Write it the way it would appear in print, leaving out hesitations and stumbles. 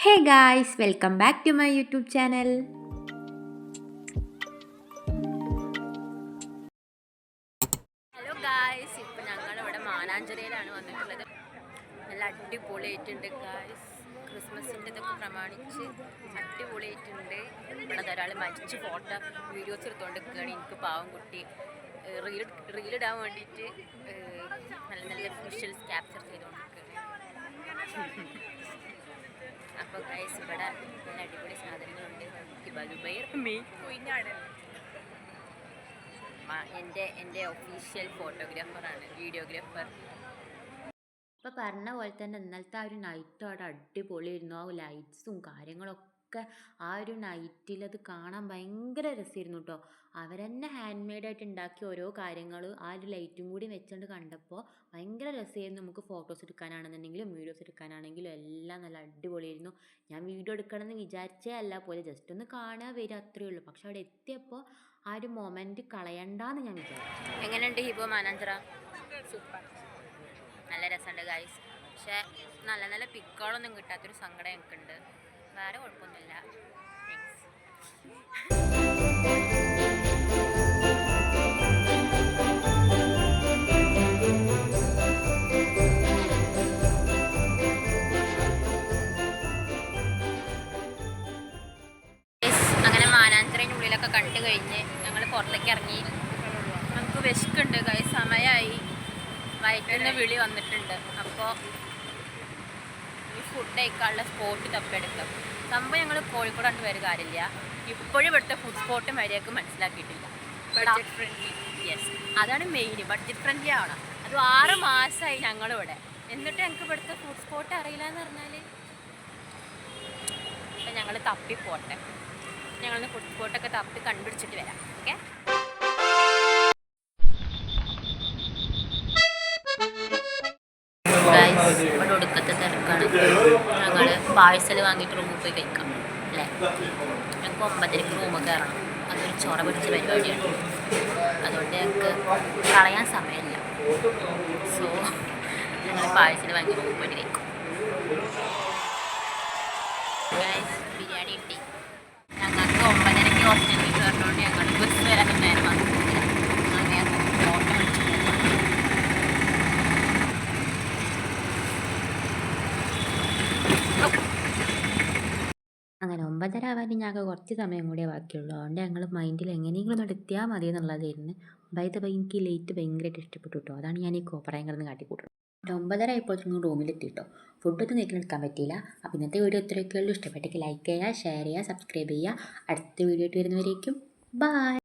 Hey guys, welcome back to my YouTube channel. Hello guys, ഇപ്പം ഞങ്ങളിവിടെ മാനാഞ്ചിറയിലാണ് വന്നിട്ടുള്ളത്. നല്ല അടിപൊളിയായിട്ടുണ്ട് ഗായ്സ്. ക്രിസ്മസിൻ്റെ ഇതൊക്കെ പ്രമാണിച്ച് അടിപൊളിയായിട്ടുണ്ട്. ഇവിടെ ഒരാൾ മരിച്ച് ഫോട്ടോ വീഡിയോസ് എടുത്തുകൊണ്ട് നിൽക്കുകയാണ്. എനിക്ക് പാവം കുട്ടി റീലിടാൻ വേണ്ടിയിട്ട് നല്ല നല്ല വിഷ്വൽസ് ക്യാപ്ചർ ചെയ്തുകൊണ്ടിരിക്കുകയാണ്. അപ്പോൾ ഗായ്സ് ഇവിടെ നല്ല അടിപൊളി സാധനങ്ങളുണ്ട്. എൻ്റെ ഒഫീഷ്യൽ ഫോട്ടോഗ്രാഫറാണ്, വീഡിയോഗ്രാഫർ. ഇപ്പോൾ പറഞ്ഞ പോലെ തന്നെ ഇന്നലത്തെ ആ ഒരു നൈറ്റ് അവിടെ അടിപൊളിയായിരുന്നു. ആ ലൈറ്റ്സും കാര്യങ്ങളൊക്കെ ആ ഒരു നൈറ്റിൽ അത് കാണാൻ ഭയങ്കര രസമായിരുന്നു കേട്ടോ. അവരെന്നെ ഹാൻഡ് മെയ്ഡായിട്ട് ഉണ്ടാക്കിയ ഓരോ കാര്യങ്ങൾ ആ ഒരു ലൈറ്റും കൂടി വെച്ചുകൊണ്ട് കണ്ടപ്പോൾ ഭയങ്കര രസമായിരുന്നു. നമുക്ക് ഫോട്ടോസ് എടുക്കാനാണെന്നുണ്ടെങ്കിലും വീഡിയോസ് എടുക്കാനാണെങ്കിലും എല്ലാം നല്ല അടിപൊളിയായിരുന്നു. ഞാൻ വീഡിയോ എടുക്കണമെന്ന് വിചാരിച്ചേ അല്ല പോലെ, ജസ്റ്റ് ഒന്ന് കാണുക വരിക അത്രയേ ഉള്ളൂ. പക്ഷെ അവിടെ എത്തിയപ്പോൾ ആ ഒരു മൊമെൻറ്റ് കളയണ്ടാന്ന് ഞാൻ വിചാരിച്ചു. എങ്ങനെയുണ്ട് ഹിബോ മാനാഞ്ചിറ? സൂപ്പർ, നല്ല രസമുണ്ട് ഗൈസ്. പക്ഷേ നല്ല നല്ല പിക്കുകളൊന്നും കിട്ടാത്തൊരു സങ്കടം എനിക്കുണ്ട്. വേറെ കുഴപ്പമൊന്നുമില്ല. അങ്ങനെ മാനാഞ്ചിറയുടെ ഉള്ളിലൊക്കെ കണ്ടു കഴിഞ്ഞ് ഞങ്ങൾ പുറത്തേക്ക് ഇറങ്ങി. നമുക്ക് വിശക്കുണ്ട് ഗൈസ്, സമയമായി. വയറ്റിൽ വിളി വന്നിട്ടുണ്ട്. അപ്പോൾ ഈ ഫുഡ് കഴിക്കാനുള്ള സ്പോട്ട് തപ്പെടുക്കും. സംഭവം ഞങ്ങൾ കോഴിക്കോട് കണ്ടു വരും കാര്യമില്ല. ഇപ്പോഴും ഇവിടുത്തെ ഫുഡ് സ്പോട്ട് മര്യാദക്ക് മനസ്സിലാക്കിയിട്ടില്ല. ബഡ്ജറ്റ് ഫ്രണ്ട്ലി, യെസ്, അതാണ് മെയിൻ. ബഡ്ജറ്റ് ഫ്രണ്ട്ലി ആവണം. അത് 6 മാസമായി ഞങ്ങളിവിടെ, എന്നിട്ട് ഞങ്ങൾക്ക് ഇവിടുത്തെ ഫുഡ് സ്പോട്ട് അറിയില്ല എന്ന് പറഞ്ഞാൽ. അപ്പം ഞങ്ങൾ തപ്പിപ്പോട്ടെ. ഞങ്ങൾ ഫുഡ് സ്പോട്ടൊക്കെ തപ്പി കണ്ടുപിടിച്ചിട്ട് വരാം. ഓക്കെ. ഇവിടെ ഒടുക്കത്തെ തിരക്കാണ്. ഞങ്ങൾ പാഴ്സൽ വാങ്ങിയിട്ട് റൂമിൽ പോയി കഴിക്കാം അല്ലേ. ഞങ്ങൾക്ക് 9:30 റൂമിൽ കയറണം. അതൊരു ചൊറ പിടിച്ച പരിപാടിയാണ്. അതുകൊണ്ട് ഞങ്ങൾക്ക് കളയാൻ സമയമില്ല. സോ ഞങ്ങൾ പാഴ്സൽ വാങ്ങി റൂമിൽ പോയിട്ട് കഴിക്കും. ബിരിയാണി കിട്ടി. ഞങ്ങൾക്ക് 9:30 ഹോസ്റ്റലിൽ കയറുന്നതുകൊണ്ട് ഞങ്ങൾ ബസ് വരാൻ നേരം വന്നിട്ടില്ല. അങ്ങനെ ഓട്ടം വിളിച്ചു. അങ്ങനെ 9:30 ആവാൻ ഞങ്ങൾക്ക് കുറച്ച് സമയം കൂടിയേ ബാക്കിയുള്ളൂ. അതുകൊണ്ട് ഞങ്ങൾ മൈൻഡിൽ എങ്ങനെയെങ്കിലും ഒന്ന് എത്തിയാൽ മതി എന്നുള്ളതായിരുന്നു. എനിക്ക് ലേറ്റ് ഭയങ്കരമായിട്ട് ഇഷ്ടപ്പെട്ടു കേട്ടോ. അതാണ് ഞാൻ ഈ കോപ്പറായം കിടന്ന് കാട്ടിക്കൂട്ടുന്നത്. 9:30 ആയപ്പോഴത്തേക്കും റൂമിലെത്തി കേട്ടോ. ഫുഡൊന്നും നീക്കിലെടുക്കാൻ പറ്റിയില്ല. അപ്പോൾ ഇന്നത്തെ വീഡിയോ ഇത്രയൊക്കെയുള്ളൂ. ഇഷ്ടപ്പെട്ടെങ്കിൽ ലൈക്ക് ചെയ്യുക, ഷെയർ ചെയ്യുക, സബ്സ്ക്രൈബ് ചെയ്യുക. അടുത്ത വീഡിയോ ആയിട്ട് വരുന്നവരേക്കും ബൈ.